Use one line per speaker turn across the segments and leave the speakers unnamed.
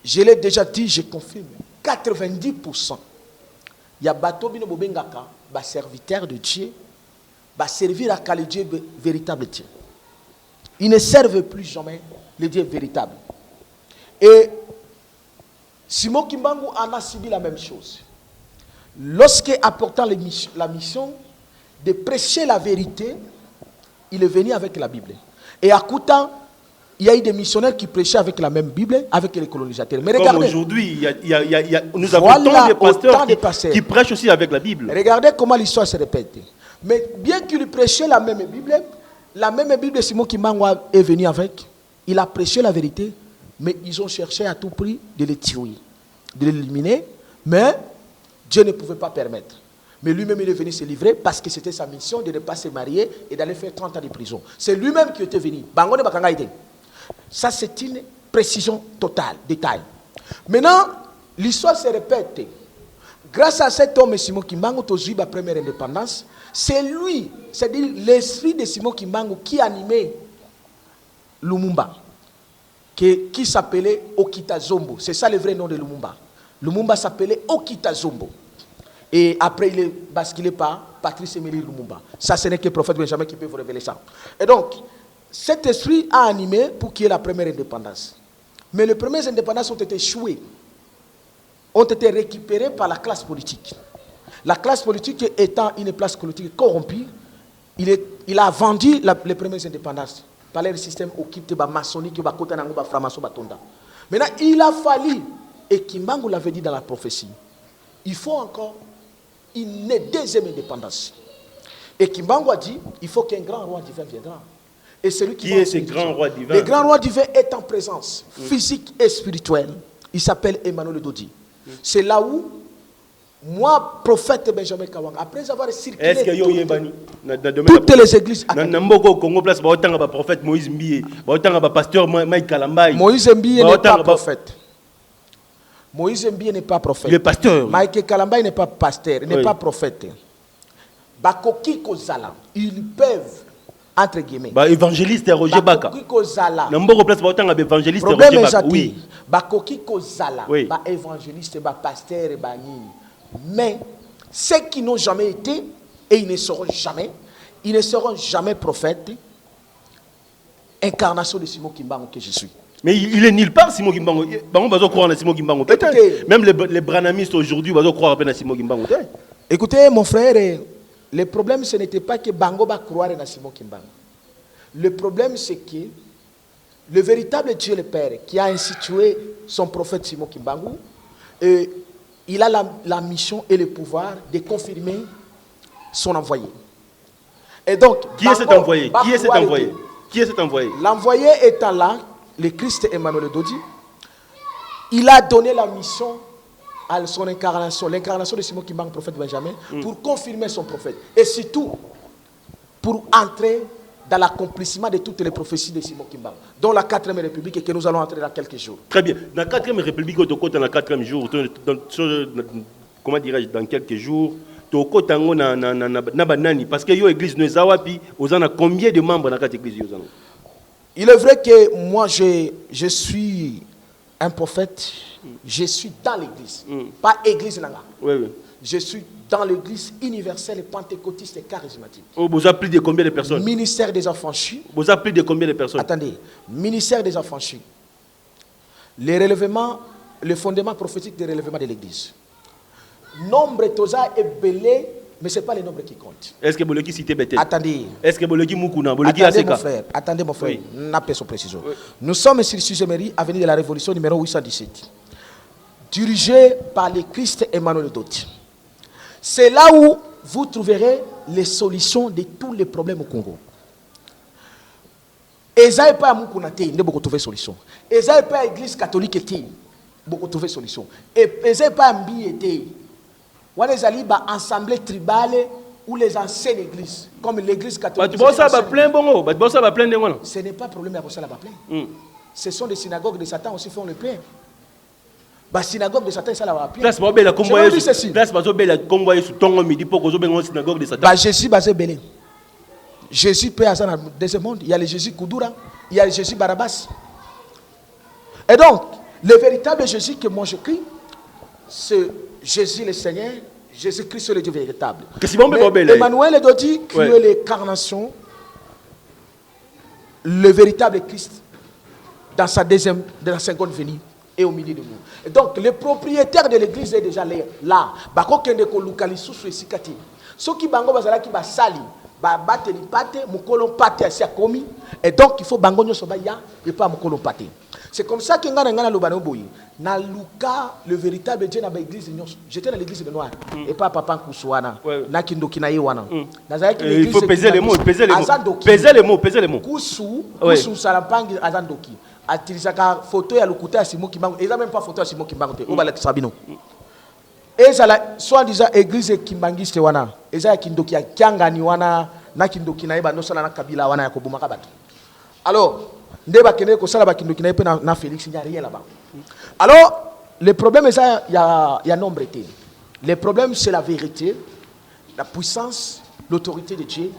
je l'ai déjà dit, je confirme, 90%. Il y a bateau bino bobengaka, ba serviteur de Dieu, ba servir à le Dieu véritable Dieu. Ils ne servent plus jamais le Dieu véritable. Et Simon Kimbangu en a subi la même chose. Lorsque, apportant la mission de prêcher la vérité, il est venu avec la Bible. Et à Kouta, il y a eu des missionnaires qui prêchaient avec la même Bible, avec les colonisateurs. Mais regardez,
comme aujourd'hui, nous avons tant de pasteurs qui prêchent aussi avec la Bible.
Regardez comment l'histoire se répète. Mais bien qu'il prêchait la même Bible de Simon Kimbangu est venu avec. Il a prêché la vérité, mais ils ont cherché à tout prix de le tuer, de l'éliminer. Mais Dieu ne pouvait pas permettre. Mais lui-même, il est venu se livrer parce que c'était sa mission de ne pas se marier et d'aller faire 30 ans de prison. C'est lui-même qui était venu. Ça, c'est une précision totale, détail. Maintenant, l'histoire se répète. Grâce à cet homme, Simon Kimbangu, aujourd'hui, la première indépendance, c'est lui, c'est-à-dire l'esprit de Simon Kimbangu qui animait Lumumba, qui s'appelait Okita Zombo. C'est ça le vrai nom de Lumumba. Lumumba s'appelait Okita Zombo. Et après, il est basculé par Patrice Emery Lumumba. Ça, ce n'est que le prophète Benjamin qui peut vous révéler ça. Et donc, cet esprit a animé pour qu'il y ait la première indépendance. Mais les premières indépendances ont été échouées, ont été récupérées par la classe politique. La classe politique étant une classe politique corrompue, il a vendu les premières indépendances par le système occupé par maçonnique, par franc-maçon, par tonda. Maintenant, il a fallu, et Kimbangu l'avait dit dans la prophétie, il faut encore une deuxième indépendance. Et Kimbangu a dit, il faut qu'un grand roi divin viendra. Et celui qui
est ce grand roi divin?
Le grand roi divin est en présence physique et spirituelle. Il s'appelle Emmanuel Dodi. C'est là où, moi, prophète Benjamin Kawang, après avoir circulé toutes les églises,
prophète Moïse Mbie, pasteur Mike Kalambay.
Moïse Mbie n'est pas prophète. Moïse Mbie n'est pas prophète.
Le pasteur.
Mike Kalambay n'est pas pasteur, n'est pas prophète. Bakoki Kozala, ils peuvent, entre guillemets,
évangéliste Roger Baka.
Évangéliste Roger Baka. Oui. Bakoki Kozala, évangéliste, pasteur, mais ceux qui n'ont jamais été et ils ne seront jamais prophètes. Incarnation de Simon Kimbangu que je suis.
Mais il est nulle part, Simon Kimbangu. Même les branamistes aujourd'hui, ils croire à Simon Kimbangu.
Écoutez, mon frère, le problème, ce n'était pas que Bango va croire à Simon Kimbangu. Le problème, c'est que le véritable Dieu le Père, qui a institué son prophète Simon Kimbangu, il a la mission et le pouvoir de confirmer son envoyé. Et donc,
qui est cet envoyé? Qui est cet envoyé?
L'envoyé étant là, le Christ Emmanuel Dodi, il a donné la mission à son incarnation, l'incarnation de Simon Kimbangu, prophète Benjamin, pour confirmer son prophète. Et surtout, pour entrer dans l'accomplissement de toutes les prophéties de Simon Kimbangu, dont la 4e République, et que nous allons entrer dans quelques jours.
Très bien. Dans la 4e République, dans le 4e jour, comment dirais-je, dans quelques jours, parce que l'église nous a combien de membres dans cette église?
Il est vrai que moi, je suis un prophète, je suis dans l'église, pas église nanga.
Oui.
Je suis dans l'église universelle, pentecôtiste et charismatique.
Vous appelez de combien de personnes?
Ministère des affranchis.
Vous appelez de combien de personnes?
Attendez, ministère des affranchis. Le fondement prophétique des relèvements de l'église. Nombre toza est belé, mais ce n'est pas le nombre qui compte.
Est-ce que vous voulez citer Bethel?
Attendez.
Est-ce que vous voulez Mukuna?
Attendez mon frère, n'a pas son précision. Oui. Nous sommes sur Suzemery, avenue de la Révolution, numéro 817. Dirigé par le Christ Emmanuel Dodi. C'est là où vous trouverez les solutions de tous les problèmes au Congo. Eza pas Mukuna te, ne beaucoup trouver solution. Eza pas église catholique te, beaucoup trouver solution. Et eza pas Mbi te. On les alliés assemblée tribale ou les anciennes églises, comme l'église catholique. Ce n'est pas problème à plein. Ce sont des synagogues de Satan aussi font le plein. La synagogue de Satan, ça la plein. Jésus basé belé. Jésus peut avoir dans ce monde. Il y a le Jésus Koudoura, il y a le Jésus Barabbas. Et donc, Le véritable Jésus que moi je crie, c'est Jésus le Seigneur, Jésus-Christ le Dieu véritable. Mais Emmanuel Dodi qui est l'incarnation, le véritable Christ dans sa seconde venue et au milieu de nous. Et donc le propriétaire de l'église est déjà là. Bako kende ko lukalisu su esikati. Soki bango bazala ki basali, ba bateli pate, mukolo pate asia komi. Et donc il faut bango nyoso ba ya et pas mukolo pate. C'est comme ça que ngana lobano boyi. Na luka le véritable Dieu na ba église nyoso. J'étais dans l'église de Noir et pas papa Kuswana. Na kindoki na yewana.
Il faut peser les mots, peser les mots. Peser les mots.
Kusu salampangi azandoki. Atilisaka photo ya lukuta ya Simon Kimbangu. Et ça même pas photo ya Simon Kimbangu. Obala kisabino. Et ça la soit disant église kimbangiste wana. Et ça kindoki ya kiangani wana na kindoki na eba no sala na kabila wana ya kobuma kabatu. Alors, ndeba kene ko sala ba kindoki na epena na Félix, il n'y a rien là-bas. Alors, le problème est ça il y a nombre été. Le problème c'est la vérité, la puissance, l'autorité de Dieu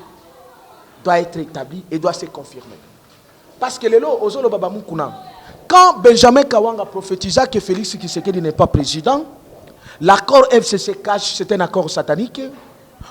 doit être établie et doit se confirmer. Parce que quand Benjamin Kawanga prophétisa que Félix Tshisekedi n'est pas président, l'accord FCC cache, c'est un accord satanique.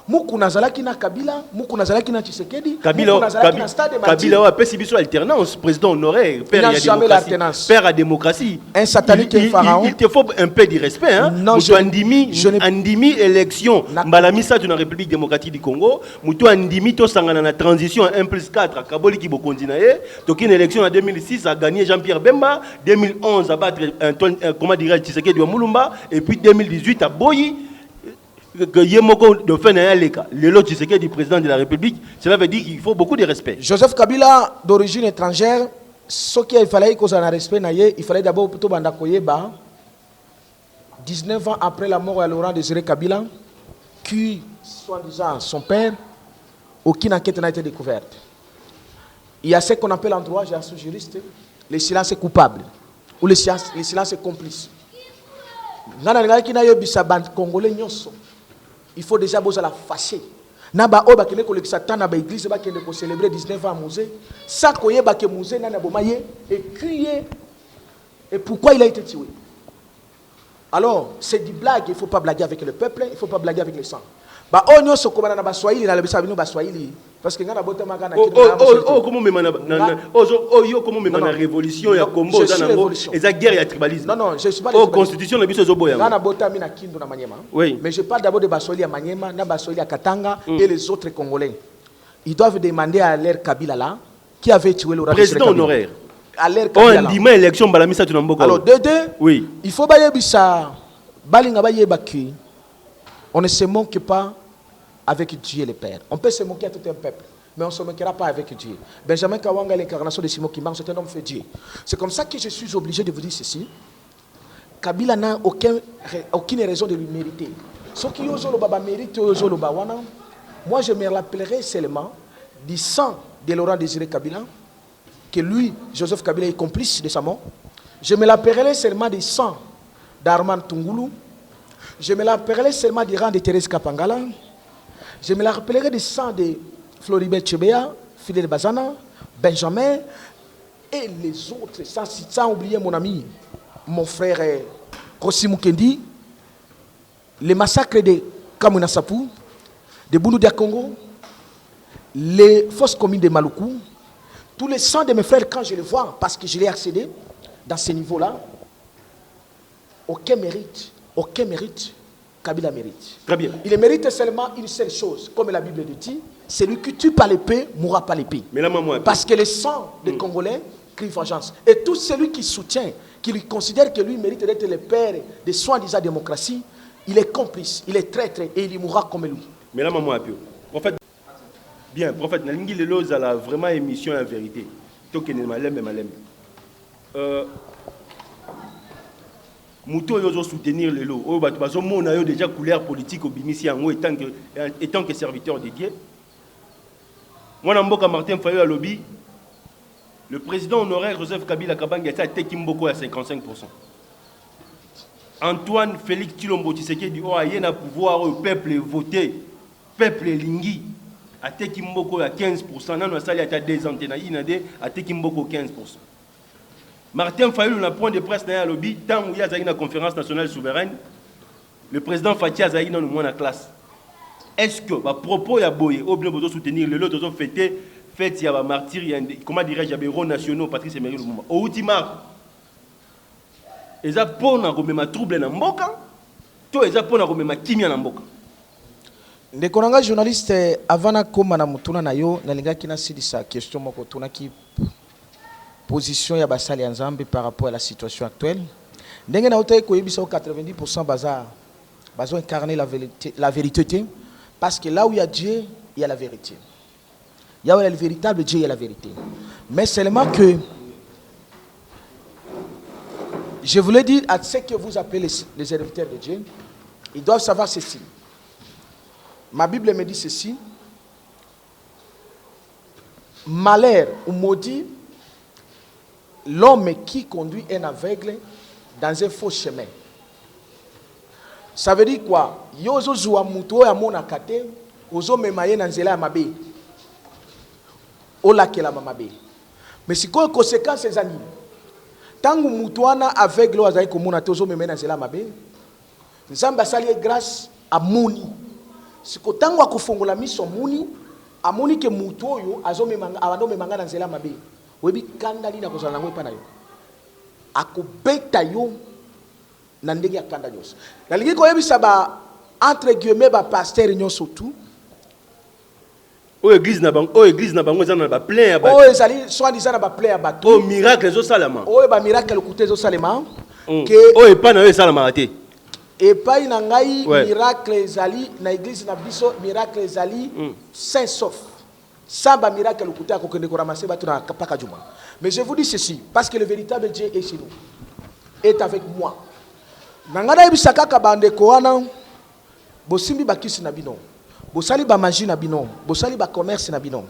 Mukuna zalaki na Kabila, Mukuna zalaki na Tshisekedi, Mukuna zalaki na Stade Mati.
Kabila a perçu alternance, président honoré, père à démocratie.
Un satanique et pharaon.
Il te faut un peu de respect, hein.
Non,
Andimi élection, Mbalamisa dans la République démocratique du Congo, Moutou Andimi to sangana na transition 1+4 à Kaboli qui bokondinaye, donc une élection en 2006 a gagné Jean-Pierre Bemba, 2011 a battre comment dirais-je Tshisekedi wa Mulumba et puis 2018 à Boyi. Que Yemoko de Fenayaleka, le lot du président de la République, cela veut dire qu'il faut beaucoup de respect.
Joseph Kabila, d'origine étrangère, ce qu'il fallait qu'on ait un respect, il fallait d'abord plutôt Bandakoyeba, 19 ans après la mort de Laurent Désiré Kabila, qui, soi-disant son père, aucune enquête n'a été découverte. Il y a ce qu'on appelle en droit, j'ai un sous-juriste, le silence est coupable, ou le silence est complice. Il faut déjà la fâcher. Naba oba kene ko lekisa tana ba église ba kene ko célébrer 19 ans musée. Ça koye ba ke musée nana bomaye et crier. Et pourquoi il a été tué? Alors, c'est du blague, il ne faut pas blaguer avec le peuple, il ne faut pas blaguer avec les sangs. Ba onyo sokoma na ba Swahili na lebisa bino ba Swahili parce que ngana bota magana
comment me mana yo comment me mana révolution ya Combo dans nango et ça guerre ya tribalisme.
Non, je suis pas
constitution na biso zo boya.
Ngana bota mina kindu na Manyema.
Oui.
Mais je parle d'abord de Baswahili à Manyema, na Baswahili à Katanga et les autres Congolais. Ils doivent demander à l'ère Kabila là qui avait tué le
président honoraire.
À l'ère Kabila.
On dit mais élection balamisa tu n'amboko.
Alors oui. Il faut baye bisa balinga baye baki. On ne se moque pas avec Dieu le Père. On peut se moquer à tout un peuple, mais on ne se moquera pas avec Dieu. Benjamin Kawanga, l'incarnation de Simon Kimbangu, c'est un homme fait Dieu. C'est comme ça que je suis obligé de vous dire ceci. Kabila n'a aucune raison de lui mériter. Ce qui mérite, moi je me rappellerai seulement du sang de Laurent Désiré Kabila, que lui, Joseph Kabila, est complice de sa mort. Je me rappellerai seulement du sang d'Armand Tungoulou. Je me rappellerai seulement du rang de Thérèse Kapangala. Je me rappellerai du sang de Floribert Chebea, Fidel Bazana, Benjamin et les autres, sans oublier mon ami, mon frère Kossi Mukendi, les massacres de Kamuna Sapou, de Boulou de Congo, les fosses communes de Maluku, tous les sangs de mes frères, quand je les vois, parce que je l'ai accédé dans ce niveau-là, aucun mérite, Kabila mérite.
Très bien.
Il mérite seulement une seule chose, comme la Bible le dit, celui qui tue par l'épée mourra par l'épée. Parce que le sang des Congolais crie vengeance. Et tout celui qui soutient, qui lui considère que lui mérite d'être le père de soi-disant démocratie, il est complice, il est traître et il mourra comme lui.
Mais là, maman, prophète, bien, prophète, Nalingi Leloz a vraiment émission en vérité. Token malem et malem. Mouto yozo soutenir les lots. Oh, on a déjà couleur politique au Bimisi étant que serviteur de Dieu. Moi, Namboka Martin Fayou à lobby, le président honoraire Joseph Kabila Kabanga a été Kimboko à 55%. Antoine Félix Tshilombo Tshisekedi dit, oh, il y a un pouvoir au peuple voter, peuple lingi, a été Kimboko à 15%. Nan a sali à des antennes, il a été Kimboko 15%. Martin Fayulu na point de presse na lobby tant où il y a une conférence nationale souveraine. Le président Fatia Azaï dans le moins la classe. Est-ce que bah propos ya boye ou bien besoin soutenir le lot besoin fêter fête ya ba martyr comment dirais-je ya héros nationaux Patrice Emery Lumumba. Au ultima eza pona ko mema trouble na mboka to eza pona ko mema kimia na mboka.
Ndeko nanga journaliste avana koma na mutuna na yo nalingaki na sidisa question moko tuna ki position ya basali ya Nzambe par rapport à la situation actuelle. Ndenge na otaye ko yebisa 90% bazo incarner la vérité parce que là où il y a Dieu, il y a la vérité. Là où il y a le véritable Dieu, il y a la vérité. Mais seulement que je voulais dire à ceux que vous appelez les serviteurs de Dieu, ils doivent savoir ceci. Ma Bible me dit ceci. Malheur ou maudit l'homme qui conduit un aveugle dans un faux chemin. Ça veut dire quoi? Yozo zuwa muto ya mona kate, ozo memaye na nzela ya mabe. Ola kela mabe. Mais si quoi conséquence ces animaux? Tangu muto wana aveugle azai komona te ozo memaye na nzela ya mabe. Nzamba sali grâce à muni. Si ko tangu akufongola miso muni, amoni ke muto oyo azo memanga abando memanga na nzela ya mabe. Webi kandali na kozala ngwe pa na yo. Akobeta yo na ndenge ya kanda nyonso. Na lingi ko yebisa ba entre guillemets ba pasteur nyonso tout.
O église na bango za na ba plein ya ba.
O ezali soit disant na ba plein ya bato.
O miracle zo salama.
O ba miracle kuté zo salama.
Que o epa na yo salama te.
Epai na ngai miracle ezali na église na biso miracle ezali saint sauf. Samba miracle kuté akokende ko ramasser bato na paka juma. Mais je vous dis ceci parce que le véritable Dieu est chez nous. Est avec moi. Nangana yebisaka ka bandeko wana bosimbi bakisi na bino bosali ba magie na bino bosali ba commerce na bino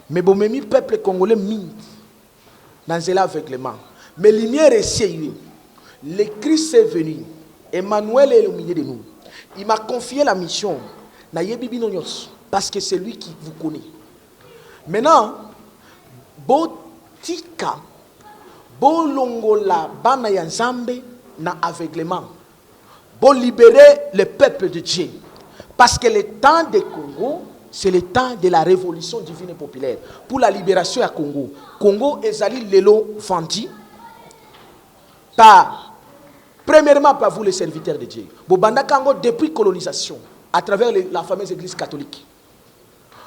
mais bomemi peuple congolais mingi dans nzela aveuglement mais lumière est chez le Christ est venu Emmanuel est au milieu de nous il m'a confié la mission na yebi bino nyos parce que c'est lui qui vous connaît maintenant botika bolongola bana ya Nzambe na aveuglement. Pour libérer le peuple de Dieu. Parce que le temps de Congo, c'est le temps de la révolution divine et populaire. Pour la libération à Congo. Congo ezali lelo vendi premièrement par vous les serviteurs de Dieu. Bobanda Congo depuis colonisation, à travers la fameuse église catholique.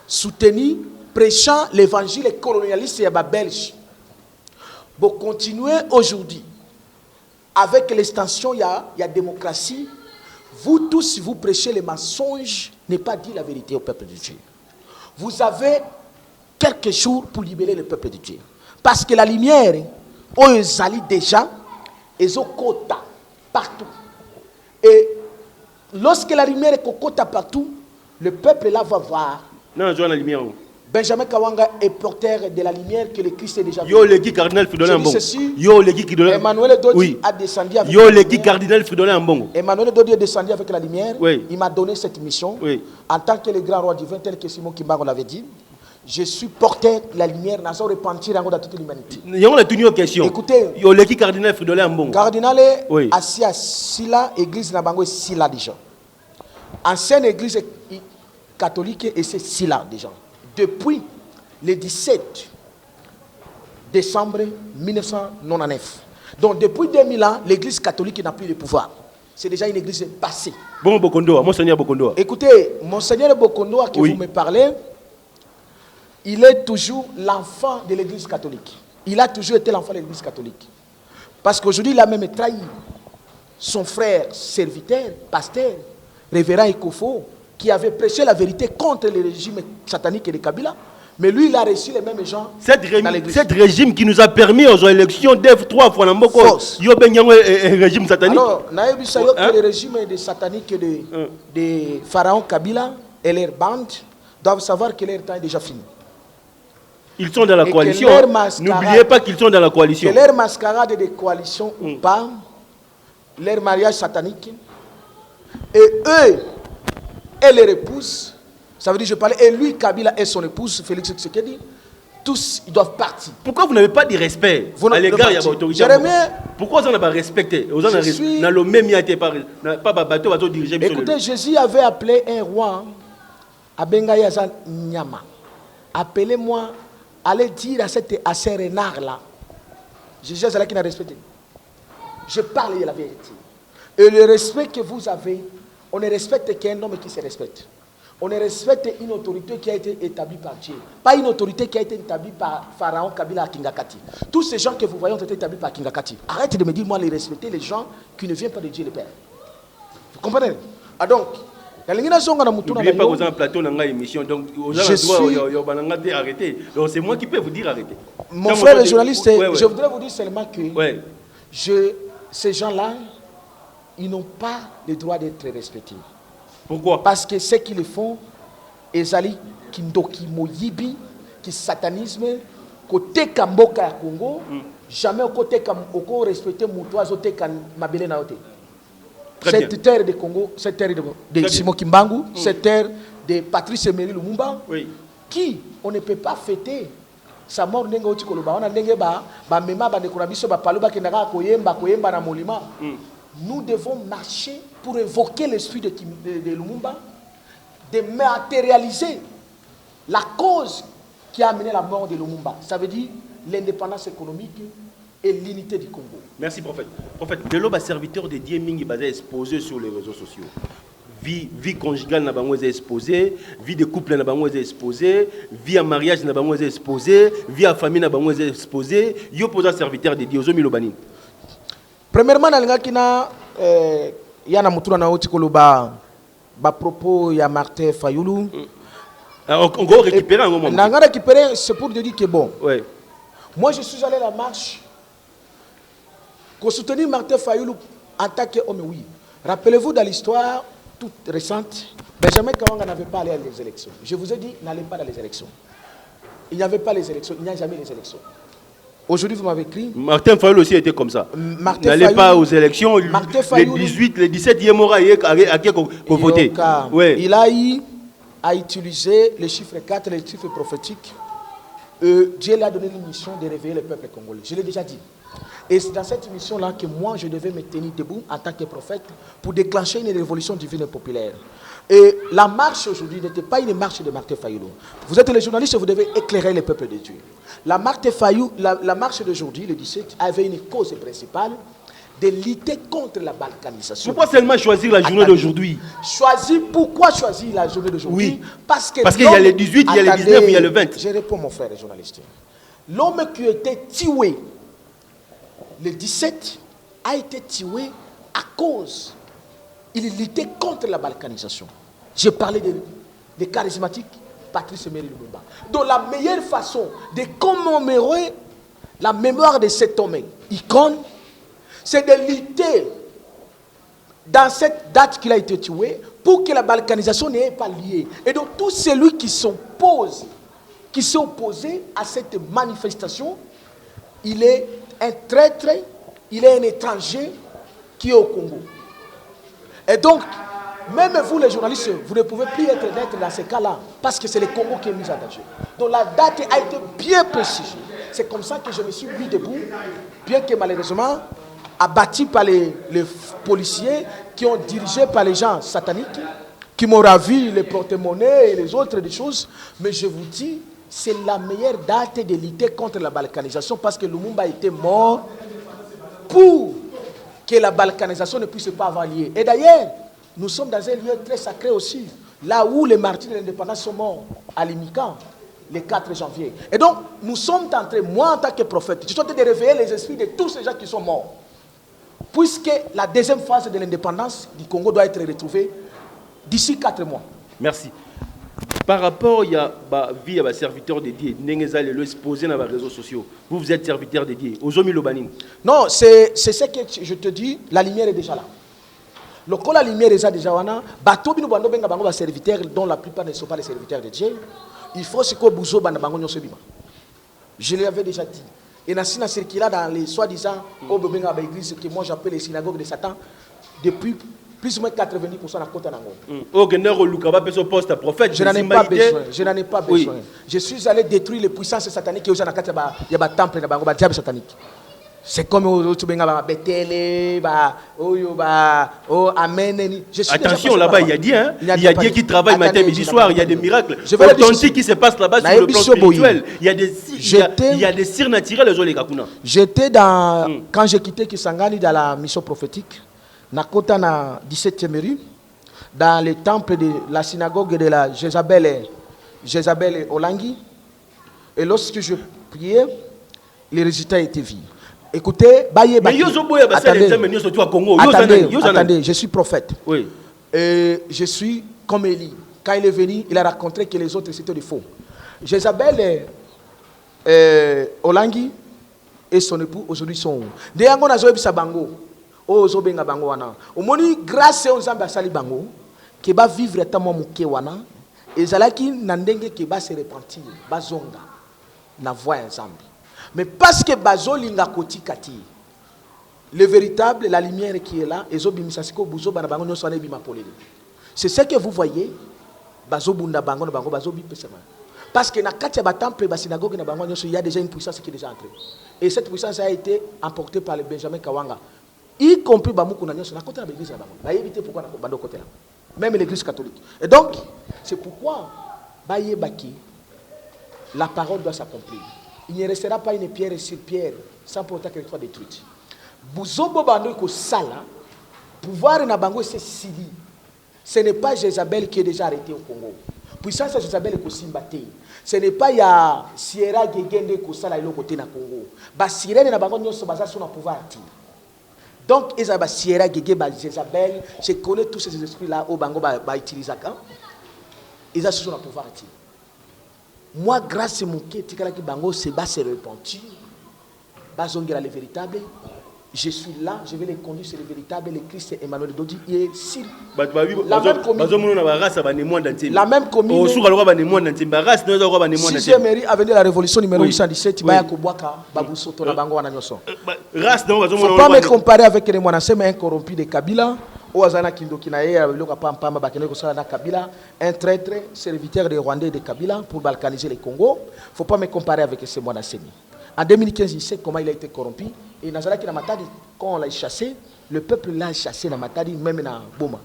Soutenu, prêchant l'évangile colonialiste et belge. Pour continuer aujourd'hui. Avec l'extension, il y a démocratie. Vous tous, si vous prêchez les mensonges, n'est pas dit la vérité au peuple de Dieu. Vous avez quelques jours pour libérer le peuple de Dieu. Parce que la lumière, ils allient déjà, ils ont quota partout. Et lorsque la lumière est quota partout, le peuple là va voir.
Non, je vois la lumière.
Benjamin Kawanga est porteur de la lumière que le Christ est déjà venu.
Yo l'équipe cardinal Fridolin Mbongo.
Yo l'équipe qui donne. Emmanuel Dodi a descendu avec.
Yo l'équipe cardinal Fridolin Mbongo.
Emmanuel Dodi est descendu avec la lumière.
Oui.
Il m'a donné cette mission.
Oui.
En tant que le grand roi divin, tel que Simon Kimba l'avait dit, je suis porteur de la lumière dans son repentir dans toute l'humanité.
Yo la tenue aux questions.
Écoutez.
Yo l'équipe cardinal Fridolin Mbongo.
Cardinal est assis à Silla, église Nabango est Silla déjà. Ancienne église catholique et c'est Silla déjà. Depuis le 17 décembre 1999. Donc depuis 2000 ans, l'église catholique n'a plus de pouvoir. C'est déjà une église passée.
Bon Bokondo, Monseigneur Bokondo.
Écoutez, Monseigneur Bokondo, à qui vous me parlez, il est toujours l'enfant de l'église catholique. Il a toujours été l'enfant de l'église catholique. Parce qu'aujourd'hui, il a même trahi son frère serviteur, pasteur, révérend Ekofo, qui avait prêché la vérité contre le régime satanique de Kabila. Mais lui, il a reçu les mêmes gens dans l'église.
Cet régime qui nous a permis aux élections d'être 3 fois dans le régime satanique.
Alors, le régime des sataniques de Pharaon Kabila et leur bande doivent savoir que leur temps est déjà fini.
Ils sont dans la coalition. N'oubliez pas qu'ils sont dans la coalition.
Que leur mascarade de coalition ou pas, leur mariage satanique, et eux et leur épouse, ça veut dire, je parlais, et lui, Kabila et son épouse, Félix Tshisekedi, tous ils doivent partir.
Pourquoi vous n'avez pas de respect à l'égard de l'autorité? Pourquoi vous n'avez pas respecté? Vous avez le même
Écoutez, Jésus avait appelé un roi à Bengayaza Nyama. Appelez-moi, allez dire à ces renards-là. Jésus est là qui n'a respecté. Je parle de la vérité. Et le respect que vous avez, on ne respecte qu'un homme qui se respecte. On ne respecte une autorité qui a été établie par Dieu. Pas une autorité qui a été établie par Pharaon Kabila à Kingakati. Tous ces gens que vous voyez ont été établis par Kingakati. Arrêtez de me dire, moi, les respecter les gens qui ne viennent pas de Dieu le Père. Vous comprenez? Ah donc,
n'oubliez pas que vous avez un plateau dans l'émission, donc vous avez le droit d'arrêter. Donc c'est moi qui peux vous dire arrêter.
Mon frère le journaliste, je voudrais vous dire seulement que ces gens-là, ils n'ont pas le droit d'être respectés.
Pourquoi?
Parce que ce qu'ils font, ezali kindoki moyibi, qui satanisme, côté Kamboka Congo, jamais au côté Kamboka respecter Moutouazo te Mabele Naote. Cette terre de Congo, cette terre de Simon Kimbangu, cette terre de Patrice Emery Lumumba, qui on ne peut pas fêter sa mort n'enga oti koloba, on a n'enga ba mema ba nekurabiso ba paluba kenaka koyemba na molima. Nous devons marcher pour évoquer l'esprit de Lumumba, de matérialiser la cause qui a amené la mort de Lumumba. Ça veut dire l'indépendance économique et l'unité du Congo.
Merci, prophète. Prophète, de l'homme serviteur de Dieu Mingi basé exposé sur les réseaux sociaux. Vie conjugale n'a pas exposé, vie de couple n'a pas exposé, vie en mariage n'a pas exposé, vie en famille n'a pas exposé. Yo posa serviteur de Dieu Ozomi Lobani.
Premièrement, il y a un propos, il y a Martin Fayoulou.
On va récupérer un moment.
On va récupérer, c'est pour te dire que bon.
Ouais.
Moi, je suis allé à la marche pour soutenir Martin Fayoulou en tant qu'homme, oui. Rappelez-vous dans l'histoire toute récente, Benjamin Kawanga n'avait pas allé à les élections. Je vous ai dit, n'allez pas dans les élections. Il n'y avait pas les élections, il n'y a jamais les élections. Aujourd'hui, vous m'avez écrit.
Martin Fayoulou aussi était comme ça. N'allez pas aux élections. Les 18, les 17, il y a qui voter.
Il a eu à utiliser les chiffres 4, les chiffres prophétiques. Dieu lui a donné une mission de réveiller le peuple congolais. Je l'ai déjà dit. Et c'est dans cette mission-là que moi, je devais me tenir debout en tant que prophète pour déclencher une révolution divine et populaire. Et la marche aujourd'hui n'était pas une marche de Martin Fayoulou. Vous êtes les journalistes, vous devez éclairer le peuple de Dieu. La marche d'aujourd'hui, le 17, avait une cause principale de lutter contre la balkanisation.
Pourquoi seulement choisir la journée d'aujourd'hui?
Pourquoi choisir la journée d'aujourd'hui?
Oui. Parce qu'il y a les 18, il y a les 19, il y a le 20.
Je réponds, mon frère, les journalistes. L'homme qui a été tué le 17 a été tué à cause. Il luttait contre la balkanisation. J'ai parlé des charismatiques, Patrice Emery Lumumba. Donc la meilleure façon de commémorer la mémoire de cet homme icône, c'est de lutter dans cette date qu'il a été tué pour que la balkanisation n'ait pas lié. Et donc tout celui qui s'oppose, qui s'est opposé à cette manifestation, il est un traître, il est un étranger qui est au Congo. Et donc, même vous les journalistes, vous ne pouvez plus être dans ces cas-là, parce que c'est le Congo qui est mis en danger. Donc la date a été bien précisée. C'est comme ça que je me suis mis debout, bien que malheureusement, abattu par les policiers qui ont dirigé par les gens sataniques, qui m'ont ravi les porte-monnaies et les autres des choses. Mais je vous dis, c'est la meilleure date de lutter contre la balkanisation, parce que Lumumba était mort pour que la balkanisation ne puisse pas avoir lieu. Et d'ailleurs, nous sommes dans un lieu très sacré aussi, là où les martyrs de l'indépendance sont morts, à Limikan, le 4 janvier. Et donc, nous sommes en train, moi en tant que prophète, je suis en train de réveiller les esprits de tous ces gens qui sont morts. Puisque la deuxième phase de l'indépendance du Congo doit être retrouvée d'ici 4 mois.
Merci. Par rapport à vie à serviteur de Dieu, vous exposé dans les réseaux sociaux. Vous êtes serviteur de Dieu.
Non, c'est ce que je te dis, la lumière est déjà là. Lorsque la lumière est déjà là, serviteurs dont la plupart ne sont pas les serviteurs de Dieu, il faut que vous soyez. Je l'avais déjà dit. Et dans circulé dans les soi-disant églises que moi j'appelle les synagogues de Satan depuis plus ou moins 90% na kota nango.
Ok, Nero Lukaba peut se poste à prophète.
Je n'en ai pas besoin. Je n'en ai pas besoin. Je suis allé détruire les puissances sataniques qui ont na kata ba ya ba temple na bango ba diable satanique. C'est comme au Tubenga ba Betele ba oyo ba oh amen.
Attention là-bas, il y a Dieu, hein. Il y a Dieu qui travaille matin midi soir, il y a des miracles authentiques qui se passent là-bas sur le plan spirituel. Il y a des cires naturelles aux les kakuna.
J'étais dans quand j'ai quitté Kisangani dans la mission prophétique, na kota na 17e rue, dans le temple de la synagogue de la Jézabel Olangi, et lorsque je priais, les résultats étaient vus. Écoutez, attendez, je suis prophète.
Oui.
Et je suis comme Élie. Quand il est venu, il a rencontré que les autres c'était des faux. Jézabel Olangi et son époux aujourd'hui sont où? D'ailleurs, on a joué bango. Oh, zobenga bango wana. Au moni grâce aux Zambia sali bango, qui va vivre tellement muke wana. Et zalaki nandenge qui va se repentir, bazonga na voix ensemble. Mais parce que bazo linga koti kati, le véritable, la lumière qui est là, c'est ce que vous voyez, bazo bunda bango na bango bazo bipesama. Parce que na katia batemple ba synagogue na bango il y a déjà une puissance qui est déjà entrée. Et cette puissance a été emportée par le Benjamin Kawanga, y compris bamuku na nyoso na côté de l'église na bango. Ba éviter pourquoi na bando côté là. Même l'église catholique. Et donc, c'est pourquoi baye baki la parole doit s'accomplir. Il ne restera pas une pierre sur pierre sans pour autant qu'elle soit détruite. Buzobo bando ko sala, pouvoir na bango c'est Sili. Ce n'est pas Jézabel qui est déjà arrêté au Congo. Puissance de Jézabel est Kosimbate. Ce n'est pas ya Sierra Gegende ko sala ilo côté na Congo. Ba sirène na bango nyonso baza sur na pouvoir ti. Donc Ezaba Sierra Gegé ba Jézabel, je connais tous ces esprits là au bango ba utiliser quand ils ont sur na pouvoir ti. Moi, grâce à mon qui bango, c'est bas se repentir. Bazongera le véritable. Je suis là, je vais les conduire sur le véritable. Le Christ Emmanuel Dodi est ici. La même commune. La même commune. 6e mairie avenue de la Révolution numéro 817. Baya Kobwaka, Babusoto na bango wana nyoso. Faut pas me comparer avec les monasses, mais un corrompu de Kabila. Un traître serviteur des Rwandais de Kabila pour balkaniser le Congo. Il ne faut pas me comparer avec ces Mwanasemi. En 2015, il sait comment il a été corrompu. Et Nazaraki na Matadi, quand on l'a chassé, le peuple l'a chassé na Matadi, même na Boma.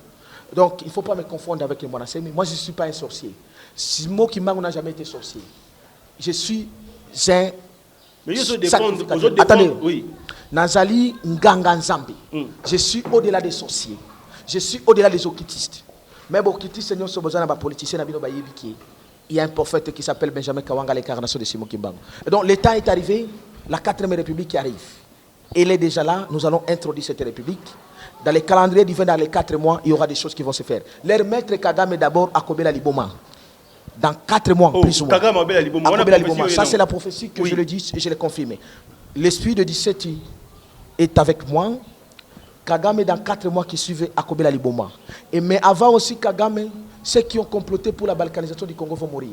Donc il ne faut pas me confondre avec les Mwanasemi. Moi, je ne suis pas un sorcier. Si moi qui n'a jamais été sorcier, je suis un.
Mais
attendez,
oui.
Nazali Nganga Nzambi. Je suis au-delà des sorciers. Je suis au-delà des occultistes. Mais les occultistes, c'est un politicien. Il y a un prophète qui s'appelle Benjamin Kawanga, l'incarnation de Simon Kimbangu. Et donc, l'État est arrivé, la 4e République qui arrive. Elle est déjà là, nous allons introduire cette République. Dans les calendriers divins, dans les 4 mois, il y aura des choses qui vont se faire. Leur maître Kagame d'abord à Kobela Liboma. Dans 4 mois, plus ou moins. Ça, c'est la prophétie que je le dis et je l'ai confirmé. L'esprit de 17 est avec moi. Kagame dans 4 mois qui suivent Akobela Liboma. Et mais avant aussi Kagame, ceux qui ont comploté pour la balkanisation du Congo vont mourir.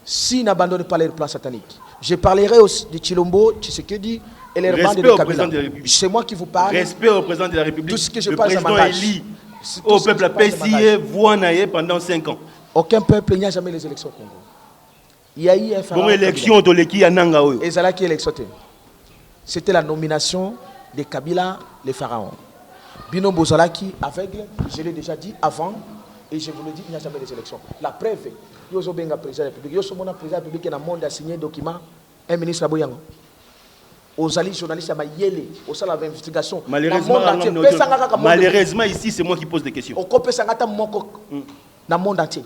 S'ils n'abandonnent pas leur plan satanique. Je parlerai aussi de Chilombo, Tshisekedi et les bandes de Kabila. C'est moi qui vous parle.
Respect au président de la République.
Tout ce que je
le
parle,
président élit au peuple apprécié, voix pendant 5 ans.
Aucun peuple, il n'y a jamais les élections au Congo. Il y a eu un pharaon.
Bon élection de l'équipe à Nanga.
Et c'est là qui est élection. C'était la nomination de Kabila, le pharaon. Bino Bozalaki, aveugle, je l'ai déjà dit avant, et je vous le dis, il n'y a jamais des élections. La preuve, Yozo Benga, président de la République, Yozo Mona, président de la République, dans le monde a signé un document, un ministre Aboyango. Aux alliés journalistes, à Yele, au sein de l'investigation.
Malheureusement, ici, c'est moi qui pose des questions.
Dans le monde entier.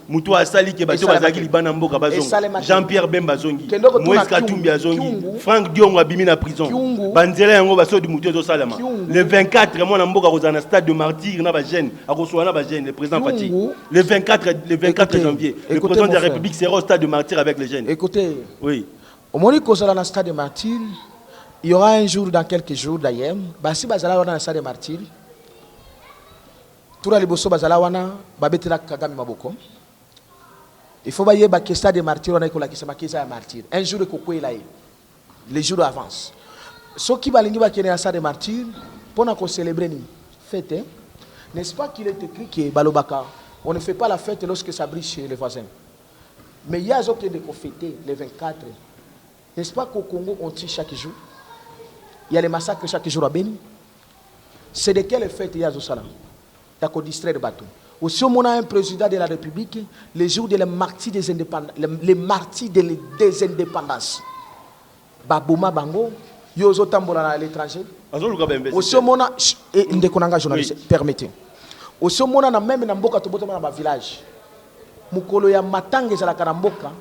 Jean-Pierre Bemba Zongi, Moïse Katumbi Zongi, Franck Diongo Abimi na prison. Banzela yango baso du Mouté Salama. Le 24, moi na mboka kozana stade de martyr na ba jeune, akoswana ba jeune, le président Fati. Le 24 janvier, le président de la République sera au stade de martyr avec les jeunes.
Écoutez.
Oui.
Au moment où kozala na stade de martyr, il y aura un jour dans quelques jours d'ailleurs, basi bazala wana na stade de martyr. Il faut bailler que ça des martyrs, on a que la martyr. Un jour de coco là, les jours avancent. Ceux qui balingi ba kene ça des martyrs, pour nous célébrer ni fête, N'est-ce pas qu'il est écrit que Balobaka, on ne fait pas la fête lorsque ça brille chez les voisins. Mais il y a des autres qui ont fêté les 24. N'est-ce pas qu'au Congo, on tue chaque jour? Il y a les massacres chaque jour à Beni. C'est de quelle fête il y a au Salam? D'accord, distrait de bateau. Aussi, on a un président de la République, les jours des martyrs des indépendances, les martyrs des indépendances. Baboma Bango, Yozo Tambola à l'étranger. Aussi, on a un journaliste, permettez. Aussi, on a même un Mboka Toboto dans le village. Mukolo ya Matanga za la Karamboka,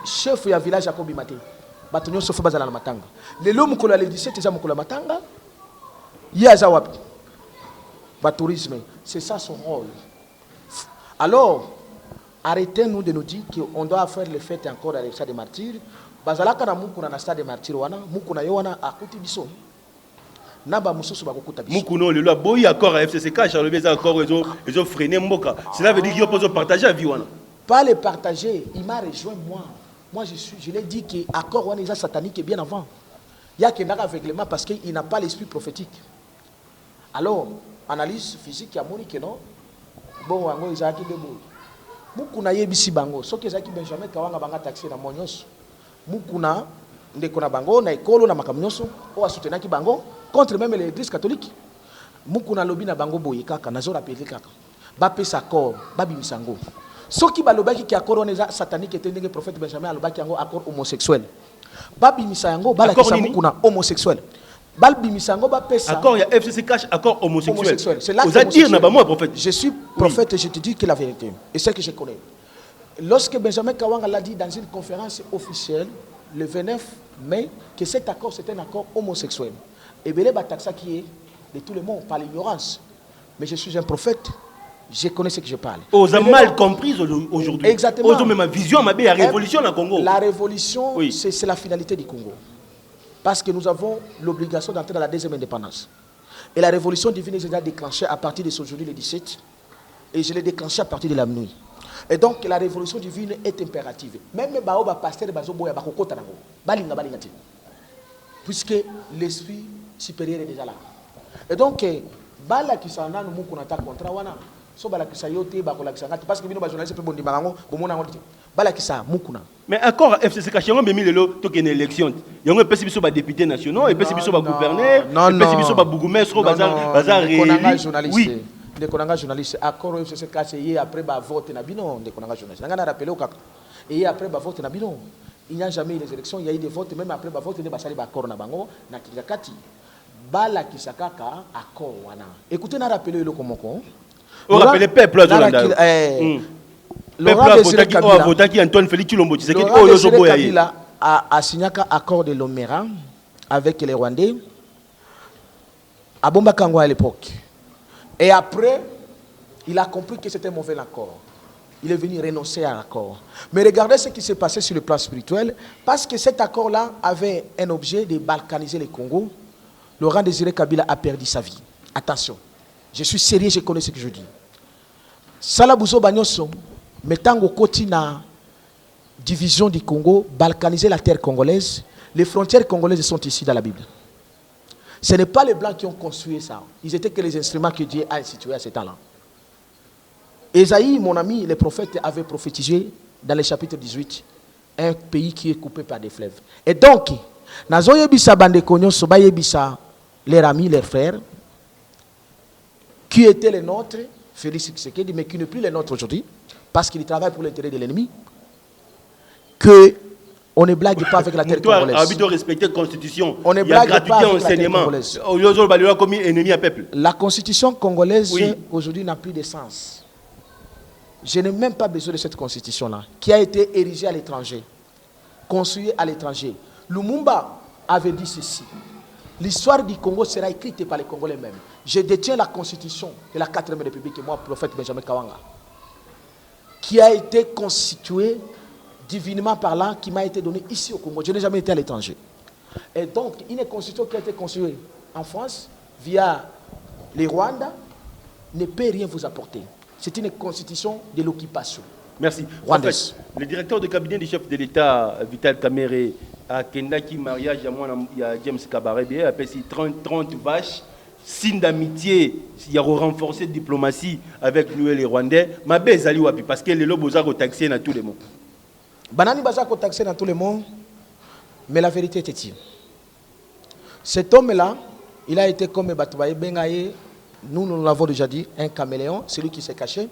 chef ya village à Kobimate. Batonyo sofa bazala na Matanga. Lelo mukolo ya le 17 za mukolo Matanga. Yaza wapi? Tourisme, c'est ça son rôle. Alors, arrêtez-nous de nous dire qu'on doit faire les fêtes encore à l'État des martyrs. Bazalaka na mukuna na stade des martyrs wana, mukuna yowana akuti biso. Naba mususu bakokuta biso.
Mukuno le boy accord à FCCK, Charles Beza accord ils ont freiné Mboka. Cela veut dire qu'ils peuvent partager la vie wana.
Pas les partager, il m'a rejoint moi. Moi je l'ai dit que accord wana est satanique bien avant. Il y a qu'un aveuglement parce qu'il n'a pas l'esprit prophétique. Alors, analyse physique ya moni que non. Bon wango izaki debo. Mukuna yebisi bango, soki ezaki Benjamin Kawanga banga taxi na monyoso. Mukuna ndeko na bango na ekolo na makamnyoso o asoutenaki bango contre même l'église catholique. Mukuna lobi na bango boye kaka nazo rappeler kaka. Ba pesa corps, ba bimisango. Soki balobaki ki accord on est satanique était ndenge prophète Benjamin alobaki yango accord homosexuel. Ba bimisango bala kisa mukuna homosexuel.
Accord, il y a FCCK, accord homosexuel.
C'est là
que
je suis prophète et je te dis que la vérité. Et c'est que je connais. Lorsque Benjamin Kawanga l'a dit dans une conférence officielle, le 29 mai, que cet accord, c'est un accord homosexuel. Et Belé Bataxa qui est de tout le monde, par l'ignorance. Mais je suis un prophète. Je connais ce que je parle.
Aux a mal compris aujourd'hui.
Exactement.
Aux a même vision, ma la révolution au Congo.
La révolution, oui. C'est la finalité du Congo. Parce que nous avons l'obligation d'entrer dans la deuxième indépendance. Et la révolution divine est déjà déclenchée à partir de ce jour le 17. Et je l'ai déclenchée à partir de la nuit. Et donc la révolution divine est impérative. Même les pasteurs, puisque l'esprit supérieur est déjà là. Et donc, bala qui s'en a nous qu'on attaque contre wana. So bala qui s'ayote bakola qui s'angati parce que bino ba journaliste pe bondi marango bomona ngoti. Bala qui ça mukuna.
Mais encore FCCK yango bemi lelo to une élection. Yango pesi biso ba député nationaux et pesi biso ba gouverneur, et pesi biso ba bourgmestre bazar réélu. Oui.
De konanga journaliste accord FCCK c'est après ba vote na bino de konanga journaliste. Nanga na rappeler au kaka. Et après ba vote na bino. Il n'y a jamais eu les élections, il y a eu des votes même après ba vote ne ba sali ba accord na bango na kikakati. Bala qui sakaka accord wana. Écoutez na rappeler le komoko.
On rappelle le peuple Laurent Désiré Antoine Félix Tshilombo
Kabila a signé un accord de Lomera avec les Rwandais à Bombakango à l'époque. Et après, il a compris que c'était un mauvais accord. Il est venu renoncer à l'accord. Mais regardez ce qui s'est passé sur le plan spirituel, parce que cet accord-là avait un objet de balkaniser le Congo. Laurent Désiré Kabila a perdu sa vie. Attention, je suis sérieux, je connais ce que je dis. Salabouzo Bagnoso, mettant au côté na division du Congo, balkaniser la terre congolaise, les frontières congolaises sont ici dans la Bible. Ce n'est pas les Blancs qui ont construit ça. Ils étaient que les instruments que Dieu a institués à ce temps-là. Ésaïe, mon ami, les prophètes avaient prophétisé dans le chapitre 18, un pays qui est coupé par des fleuves. Et donc, nazo yebisa bande konyoso ba yebisa leurs amis, leurs frères, qui étaient les nôtres, Félix Tshisekedi, mais qui n'est plus les nôtres aujourd'hui, parce qu'il travaille pour l'intérêt de l'ennemi, que on ne blague pas avec la terre congolaise.
On doit respecter la constitution.
On ne blague pas avec la terre congolaise. La constitution congolaise, oui, aujourd'hui n'a plus de sens. Je n'ai même pas besoin de cette constitution-là, qui a été érigée à l'étranger, construite à l'étranger. Lumumba avait dit ceci. L'histoire du Congo sera écrite par les Congolais même. Je détiens la constitution de la 4e République, et moi, prophète Benjamin Kawanga, qui a été constituée divinement parlant, qui m'a été donnée ici au Congo. Je n'ai jamais été à l'étranger. Et donc, une constitution qui a été construite en France, via les Rwandais, ne peut rien vous apporter. C'est une constitution de l'occupation.
Merci. En fait, le directeur de cabinet du chef de l'État, Vital Kamerhe, a Kendaki mariage, il y a James Kabarebe, a payé 30 vaches, signe d'amitié, il y a renforcé la diplomatie avec nous et les Rwandais. Ma belle Zali Wapi, parce que les lobos ont taxé dans tout le monde.
Banani Baza a taxé dans tout le monde, mais la vérité était-il. Cet homme-là, il a été comme Batoubaye Bengaye, nous l'avons déjà dit, un caméléon, celui qui s'est caché.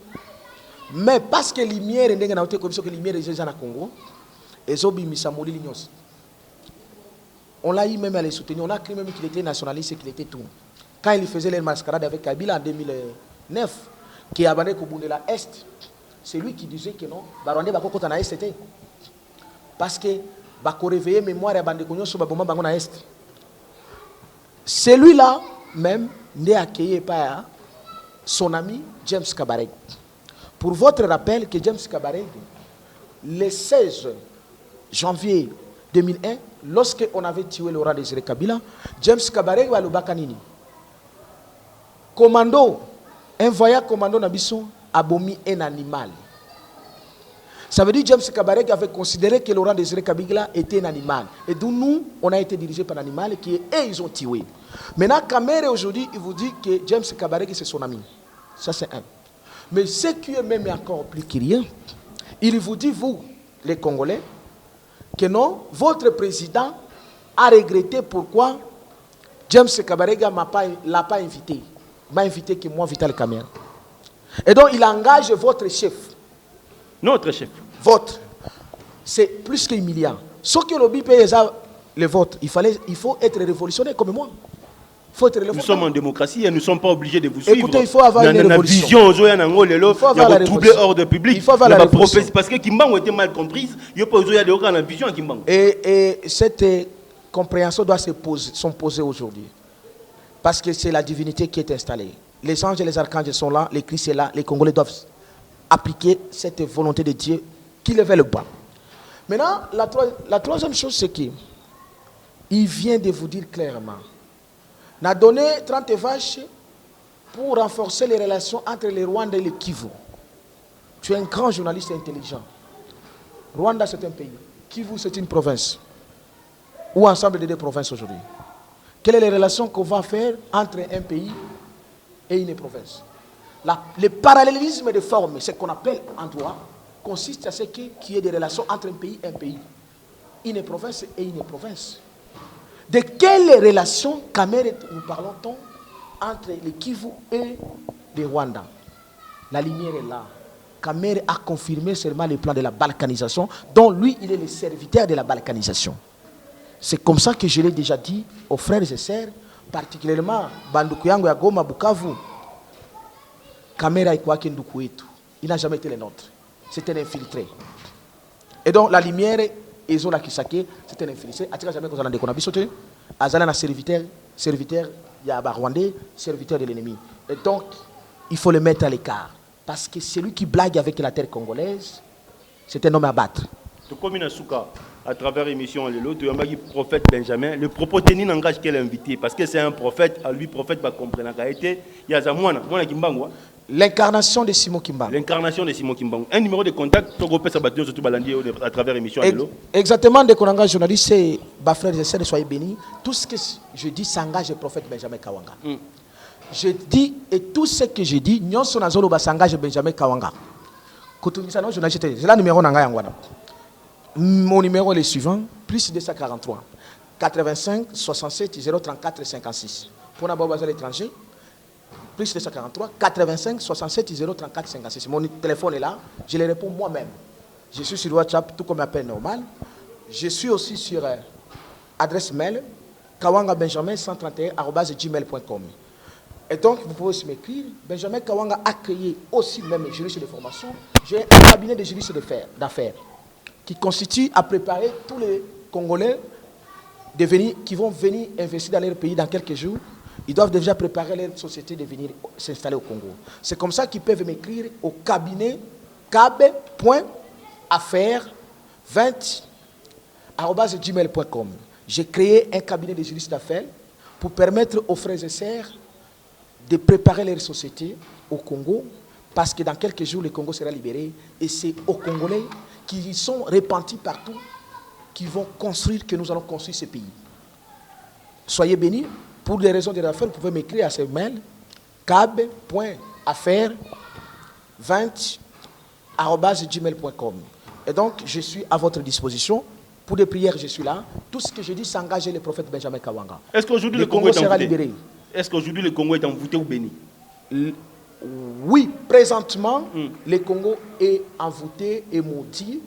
Mais parce que les lumières sont comme ça, que les lumières sont au Congo, et Zobi Misamoli Lignos. On l'a eu même à les soutenir. On a cru même qu'il était nationaliste et qu'il était tout. Quand il faisait les mascarades avec Kabila en 2009, qui a abandonné de la Est, c'est lui qui disait que non, Barwandais va côté na Est. Parce que va réveiller mémoire et abandonner sur Baboma Bango Est. Celui-là même n'est accueilli par son ami James Kabareg. Pour votre rappel que James Kabareg, le 16 janvier 2001, lorsqu'on avait tué Laurent Désiré Kabila, James Kabareg va le Bakanini. Commando, un voyage commando Nabisson a bomi un animal. Ça veut dire que James Kabareg avait considéré que Laurent Désiré Kabila était un animal. Et d'où nous, on a été dirigé par un animal qui ils ont tué. Maintenant, Kamere aujourd'hui, il vous dit que James Kabareg c'est son ami. Ça c'est un. Mais ce qui est même encore plus curieux, il vous dit, vous, les Congolais, que non, votre président a regretté pourquoi James Kabareg ne l'a pas invité. Il m'a invité que moi, Vital Kamerhe. Et donc, il engage votre chef.
Notre chef.
Votre. C'est plus qu'humiliant. Ce que le BIP est le vote, il faut être révolutionnaire comme moi.
Nous sommes en démocratie et nous ne sommes pas obligés de vous suivre.
Écoutez, il faut avoir une révolution.
Il faut avoir la troubler ordre public.
Il faut avoir la révolution.
Parce que Kimbango était mal comprise, il n'y a pas besoin de vision à Kimbango.
Et cette compréhension doit se poser aujourd'hui. Parce que c'est la divinité qui est installée. Les anges et les archanges sont là, les Christ est là, les Congolais doivent appliquer cette volonté de Dieu qui le veut le pas. Maintenant, la troisième chose, c'est qu'il vient de vous dire clairement, on a donné 30 vaches pour renforcer les relations entre les Rwandais et les Kivu. Tu es un grand journaliste intelligent. Rwanda, c'est un pays. Kivu, c'est une province. Ou ensemble de deux provinces aujourd'hui. Quelles sont les relations qu'on va faire entre un pays et une province? Le parallélisme de forme, ce qu'on appelle en droit, consiste à ce qu'il y ait des relations entre un pays et un pays. Une province et une province. De quelles relations, Kamerhe, nous parlons-on entre les Kivu et les Rwanda? La lumière est là. Kamerhe a confirmé seulement le plan de la balkanisation, dont lui, il est le serviteur de la balkanisation. C'est comme ça que je l'ai déjà dit aux frères et sœurs, particulièrement Bandoukuyango ya Goma, Bukavu. Kamerhe Aïkouake Ndoukou-Etu. Il n'a jamais été le nôtre. C'est un infiltré. Et donc la lumière, Ezola Kisake, c'est un infiltré. Atika jamais qu'on a des conabisoté. Azala na serviteur, il y a Rwandais, serviteur de l'ennemi. Et donc, il faut le mettre à l'écart. Parce que celui qui blague avec la terre congolaise, c'est un homme à battre. À travers l'émission tu as dit prophète Benjamin, le propos tenu n'engage qu'elle invité parce que c'est un prophète, à lui prophète va comprendre il y a Zamwana, l'incarnation de Simon Kimbangu.
L'incarnation de Simon Kimbangu. Un numéro de contact, à travers l'émission
exactement, dès qu'on engage journaliste, c'est frères et sœurs, soyez bénis. Tout ce que je dis s'engage le prophète Benjamin Kawanga. Je dis, et tout ce que je dis, nous sommes dans s'engage Benjamin Kawanga. C'est là le numéro d'engagement. Mon numéro est le suivant, plus 243 85 67 034 56. Pour n'avoir besoin l'étranger, plus 243 85 67 034 56. Mon téléphone est là, je le réponds moi-même. Je suis sur WhatsApp, tout comme appel normal. Je suis aussi sur adresse mail kawangabenjamin131@gmail.com. Et donc, vous pouvez aussi m'écrire. Benjamin Kawanga a créé aussi même juriste de formation. J'ai un cabinet de juristes d'affaires qui constitue à préparer tous les Congolais qui vont venir investir dans leur pays dans quelques jours. Ils doivent déjà préparer leur société de venir s'installer au Congo. C'est comme ça qu'ils peuvent m'écrire au cabinet cabe.affaires20@gmail.com. J'ai créé un cabinet de juristes d'affaires pour permettre aux frères et sœurs de préparer leur société au Congo, parce que dans quelques jours, le Congo sera libéré et c'est aux Congolais qui sont répandus partout, qui vont construire, que nous allons construire ce pays. Soyez bénis. Pour des raisons d'affaires, vous pouvez m'écrire à ce mail cab.affaires20@gmail.com. Et donc, je suis à votre disposition. Pour des prières, je suis là. Tout ce que je dis, c'est engager le prophète Benjamin Kawanga.
Est-ce qu'aujourd'hui
le Congo sera libéré?
Est-ce qu'aujourd'hui le Congo est envoûté ou béni?
Oui, présentement, le Congo est envoûté et maudit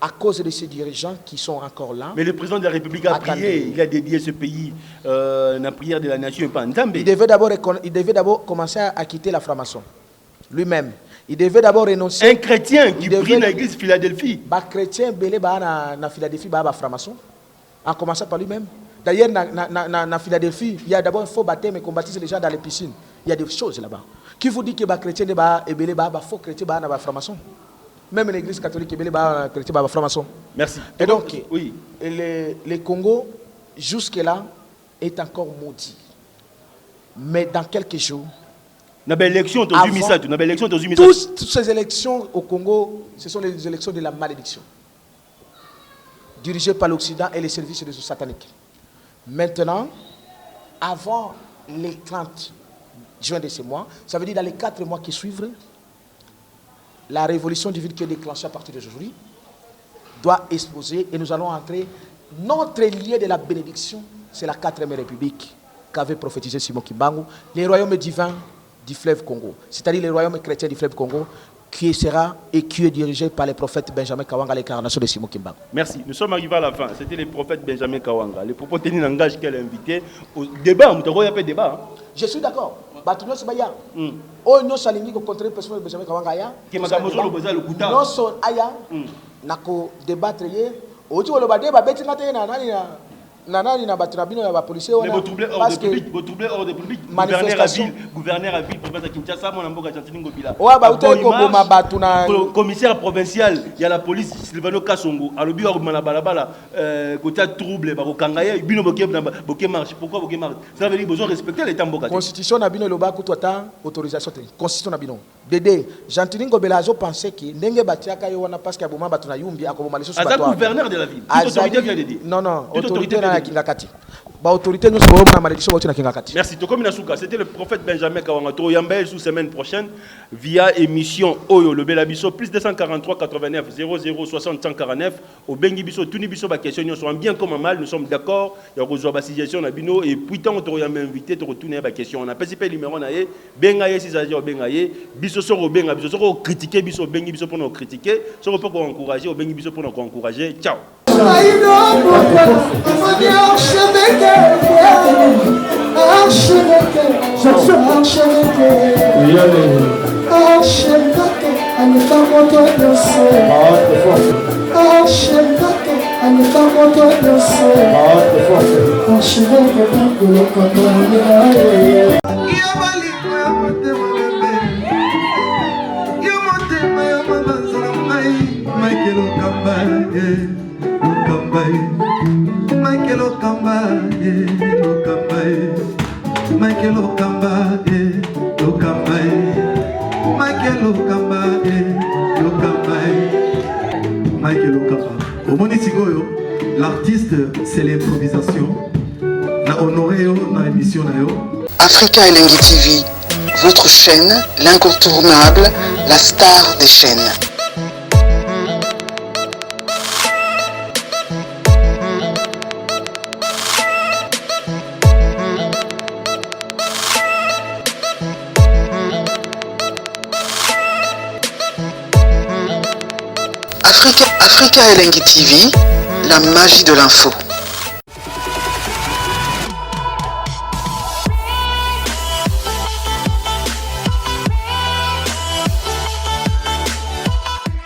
à cause de ces dirigeants qui sont encore là.
Mais le président de la République a prié, il a dédié ce pays à la prière de la nation et pas en Zambie.
Il devait d'abord commencer à quitter la franc-maçon. Lui-même. Il devait d'abord renoncer.
Un chrétien qui prie dans l'église Philadelphie.
Un chrétien belé na Philadelphie ba franc-maçon. En commençant par lui-même. D'ailleurs, na Philadelphie, il y a d'abord un faux baptême et qu'on baptise les gens dans les piscines. Il y a des choses là-bas. Qui vous dit que les chrétiens ne sont faux chrétiens na franc-maçon? Même l'église catholique belé ba chrétien ba franc-maçon.
Merci.
Et donc,
oui.
Le Congo, jusque-là, est encore maudit. Mais dans quelques jours, toutes ces élections au Congo, ce sont les élections de la malédiction, dirigées par l'Occident et les services réseaux sataniques. Maintenant, avant les 30 juin de ce mois, ça veut dire dans les 4 mois qui suivent, la révolution divine qui est déclenchée à partir d'aujourd'hui doit exploser et nous allons entrer. Notre lieu de la bénédiction, c'est la 4e République qu'avait prophétisé Simon Kimbangu, les royaumes divins du fleuve Congo, c'est-à-dire les royaumes chrétiens du fleuve Congo, qui sera et qui est dirigé par le prophète Benjamin Kawanga, l'incarnation de Simon Kimbangu.
Merci. Nous sommes arrivés à la fin. C'était le prophète Benjamin Kawanga. Les propos tenus langage qu'elle a invité au débat. Il y a pas de débat.
Je suis d'accord. Batuno Sebaya. Oh, nous salingi ko contre le prophète Benjamin Kawanga ya.
Qui m'a camozo le besoin le kuta.
Non son aya. Nako débattre hier. Oji ko le ba débat beti ngate na nani na. Nanani na batrabino ya ba policier
wana. Mais vous troublez hors de public, vous troublez hors de public. Gouverneur à ville, prophète Kinshasa, mon amboka Chantini Ngobila.
Ouais ba utai ko boma batuna.
Commissaire provincial, il y a la police Silvano Kasongo. Alobi wa mana balabala côté trouble ba ko kangaye bino boke marche. Pourquoi boke marche? Ça veut dire besoin respecter les tamboka.
Constitution na bino loba ko tota autorisation te. Constitution na bino. Dédé, Chantini Ngobila azo pensait que ndenge batiaka yo wana parce que aboma batuna yumbi akoboma les choses
batoire. Aza gouverneur de la ville. Autorité vient de dire.
Non, autorité na Kingakati. Ba autorité nous sommes na malédiction na Kingakati.
Merci. Tokomi Nasuka, c'était le prophète Benjamin Kawanga. To yambel sous semaine prochaine via émission Oyo le Belabiso plus 243 89 00 60 149 au Bengi Biso Tuni Biso ba question nous sommes bien comme mal, nous sommes d'accord, il y a rejoindre ba situation na bino et puis tant to yambel invité to retourner ba question. On a pas numéro na ye bengaye si ça dit bengaye biso soro benga biso soro critiquer biso Bengi Biso pour nous critiquer, soro pour encourager au Bengi Biso pour nous encourager. Ciao.
L'artiste, c'est l'improvisation. La honoré dans l'émission.
Africa Elengi TV, votre chaîne, l'incontournable, la star des chaînes. Africa Elengi TV, la magie de l'info.